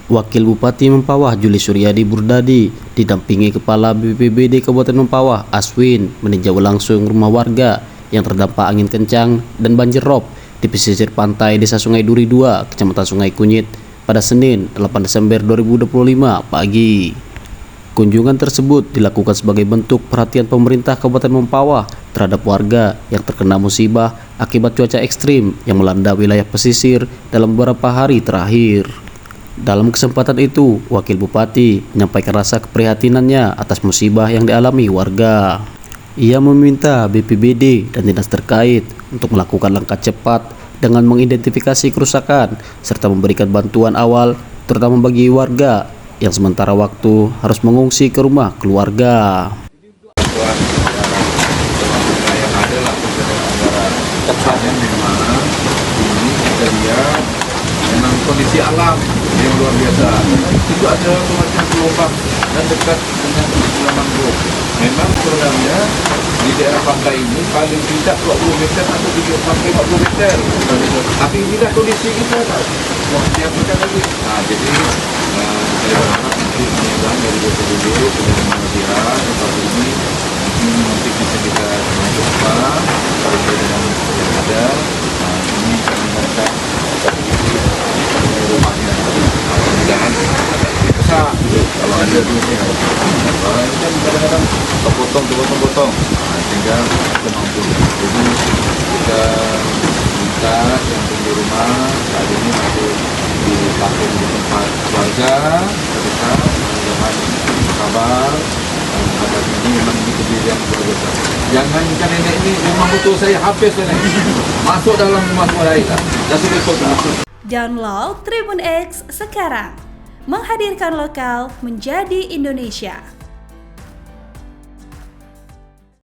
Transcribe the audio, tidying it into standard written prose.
Wakil Bupati Mempawah Juli Suryadi Burdadi didampingi Kepala BPBD Kabupaten Mempawah Aswin meninjau langsung rumah warga yang terdampak angin kencang dan banjir rob di pesisir pantai Desa Sungai Duri 2, Kecamatan Sungai Kunyit pada Senin 8 Desember 2025 pagi. Kunjungan tersebut dilakukan sebagai bentuk perhatian pemerintah Kabupaten Mempawah terhadap warga yang terkena musibah akibat cuaca ekstrim yang melanda wilayah pesisir dalam beberapa hari terakhir. Dalam kesempatan itu, Wakil Bupati menyampaikan rasa keprihatinannya atas musibah yang dialami warga. Ia meminta BPBD dan dinas terkait untuk melakukan langkah cepat dengan mengidentifikasi kerusakan serta memberikan bantuan awal terutama bagi warga yang sementara waktu harus mengungsi ke rumah keluarga. Memang kondisi alam yang luar biasa. Itu ada semacam gelombang dan dekat dengan Pulau Mangrove. Memang sebenarnya di daerah pantai ini paling tidak 20 meter atau sampai 40 meter. Tapi inilah kondisi kita kan. Mau siapkan lagi. Nah, jadi saya berharap nanti penyelam dari BPBD dengan melihat tempat ini nanti bisa kita coba sesuai dengan yang ada. Ini kami harapkan rumahnya mudah-mudahan agak besar kalau ada duitnya. Kalau ini kan kadang-kadang terpotong sehingga kita mampu. Jadi kita minta yang di rumah saat ini masih dipakai di tempat keluarga terdekat, mudah-mudahan kabar adat ini memang kejadian luar biasa. Jangan kan nenek ini memang betul saya habis nenek masuk dalam rumah mulai lah. Download Tribun X sekarang, menghadirkan lokal menjadi Indonesia.